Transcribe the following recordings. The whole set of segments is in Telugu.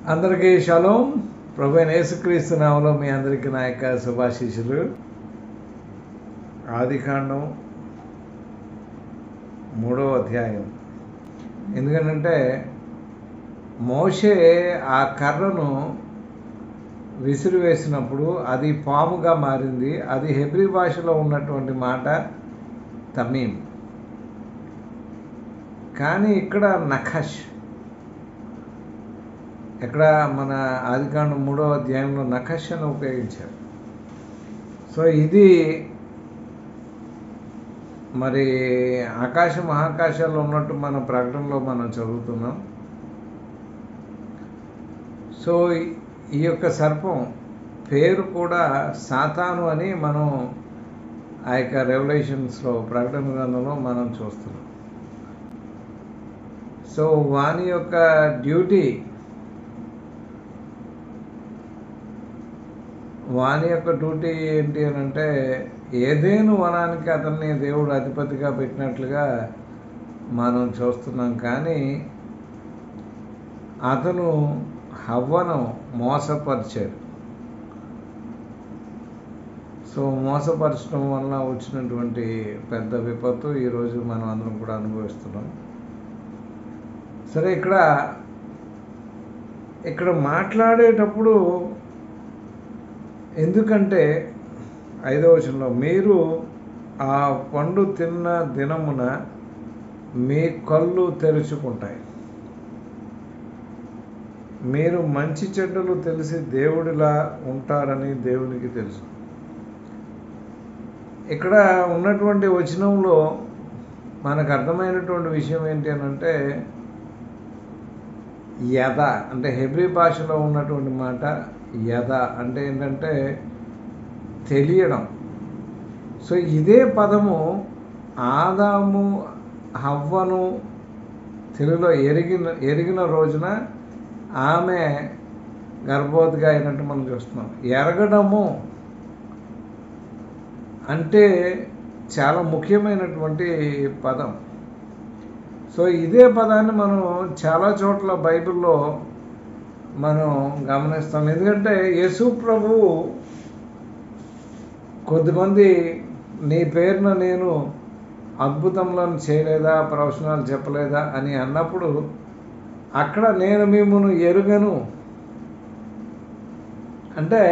అందరికీ షలోం. ప్రభువైన యేసుక్రీస్తు నామములో మీ అందరికీ నా యొక్క శుభాశీస్సులు. ఆదికాండం 3వ అధ్యాయం. ఎందుకంటే మోషే ఆ కర్రను విసిరివేసినప్పుడు అది పాముగా మారింది. అది హెబ్రీ భాషలో ఉన్నటువంటి మాట తమీం. కానీ ఇక్కడ నఖష్, ఇక్కడ మన ఆదికాండం 3వ అధ్యాయంలో నఖష్ అని ఉపయోగించారు. సో ఇది మరి ఆకాశ మహాకాశాల్లో ఉన్నట్టు మన ప్రకటనలో మనం చదువుతున్నాం. సో ఈ యొక్క సర్పం పేరు కూడా సాతాను అని మనం ఆ యొక్క రెవల్యూషన్స్లో ప్రకటన గ్రంథంలో మనం చూస్తున్నాం. సో వాని యొక్క డ్యూటీ, ఏంటి అని అంటే, ఏదేను వనానికి అతన్ని దేవుడు అధిపతిగా పెట్టినట్లుగా మనం చూస్తున్నాం. కానీ అతను హవ్వను మోసపరిచాడు. సో మోసపరచడం వలన వచ్చినటువంటి పెద్ద విపత్తు ఈరోజు మనం అందరం కూడా అనుభవిస్తున్నాం. సరే, ఇక్కడ మాట్లాడేటప్పుడు ఎందుకంటే 5వ వచనంలో, మీరు ఆ పండు తిన్న దినమున మీ కళ్ళు తెరుచుకుంటాయి, మీరు మంచి చెడ్డలు తెలిసి దేవుడిలా ఉంటారని దేవునికి తెలుసు. ఇక్కడ ఉన్నటువంటి వచనంలో మనకు అర్థమైనటువంటి విషయం ఏంటి అని అంటే, యద అంటే హెబ్రీ భాషలో ఉన్నటువంటి మాట యద అంటే ఏంటంటే తెలియడం. సో ఇదే పదము ఆదాము హవ్వను తెలుగులో ఎరిగిన రోజున ఆమె గర్భవతిగా అయినట్టు మనం చూస్తున్నాం. ఎరగడము అంటే చాలా ముఖ్యమైనటువంటి పదం. సో ఇదే పదాన్ని మనం చాలా చోట్ల బైబిల్లో మనం గమనిస్తాం. ఎందుకంటే యేసు ప్రభువు కొద్దిమంది నీ పేరున నేను అద్భుతములను చేయలేదా, ప్రవచనాలు చెప్పలేదా అని అన్నప్పుడు అక్కడ నేను మిమ్మును ఎరుగను అంటే,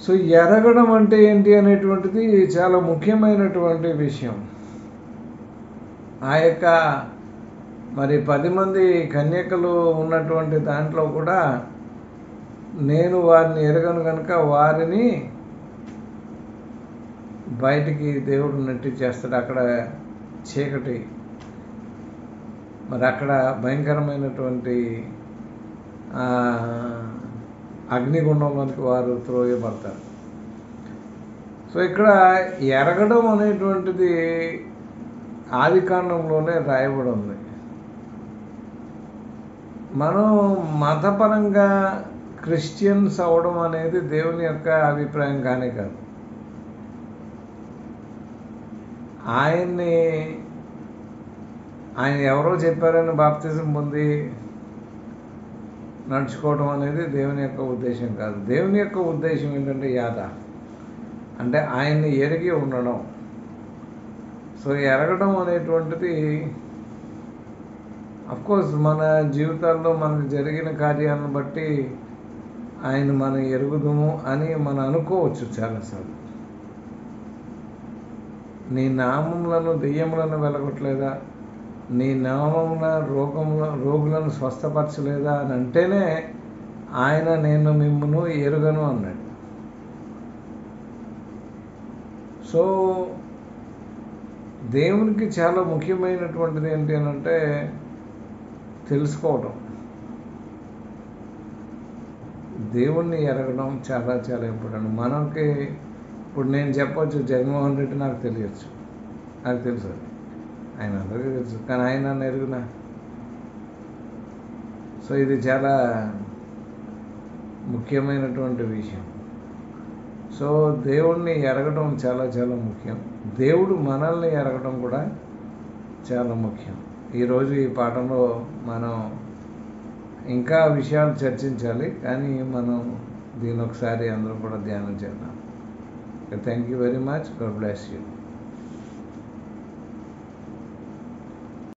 సో ఎరగడం అంటే ఏంటి అనేటువంటిది చాలా ముఖ్యమైనటువంటి విషయం. ఆ యొక్క మరి 10 మంది కన్యకలు ఉన్నటువంటి దాంట్లో కూడా నేను వారిని ఎరగను కనుక వారిని బయటికి దేవుడు నెట్టి చేస్తాడు. అక్కడ చీకటి, మరి అక్కడ భయంకరమైనటువంటి అగ్నిగుండంలోనికి వారు త్రోయబడతారు. సో ఇక్కడ ఎరగడం అనేటువంటిది ఆదికాండంలోనే రాయబడి ఉంది. మనం మతపరంగా క్రిస్టియన్స్ అవడం అనేది దేవుని యొక్క అభిప్రాయం కానే కాదు. ఆయన ఎవరో చెప్పారని బాప్తిజం పొంది నడుచుకోవడం అనేది దేవుని యొక్క ఉద్దేశం కాదు. దేవుని యొక్క ఉద్దేశం ఏంటంటే యాద అంటే ఆయన్ని ఎరిగి ఉండడం. సో ఎరగడం అనేటువంటిది అఫ్కోర్స్ మన జీవితాల్లో మనకు జరిగిన కార్యాలను బట్టి ఆయన మనం ఎరుగుదాము అని మనం అనుకోవచ్చు చాలాసార్లు. నీ నామములను దెయ్యములను వెలగొట్టలేదా, నీ నామమున రోగులను స్వస్థపరచలేదా అని అంటేనే ఆయన నేను మిమ్మును ఎరుగను అన్నాడు. సో దేవునికి చాలా ముఖ్యమైనటువంటిది ఏంటి అని అంటే తెలుసుకోవడం, దేవుణ్ణి ఎరగడం చాలా చాలా ఇంపార్టెంట్. మనకి ఇప్పుడు నేను చెప్పొచ్చు జగన్మోహన్ రెడ్డి నాకు తెలియచ్చు, నాకు తెలుసు, ఆయన అందరికీ తెలుసు, కానీ ఆయన నన్ను ఎరుగునా. సో ఇది చాలా ముఖ్యమైనటువంటి విషయం. సో దేవుణ్ణి ఎరగడం చాలా చాలా ముఖ్యం. దేవుడు మనల్ని ఎరగడం కూడా చాలా ముఖ్యం. ఈరోజు ఈ పాఠంలో మనం ఇంకా విషయాలు చర్చించాలి, కానీ మనం దీని ఒకసారి అందరం కూడా ధ్యానం చేద్దాం. Thank you very much. God bless you.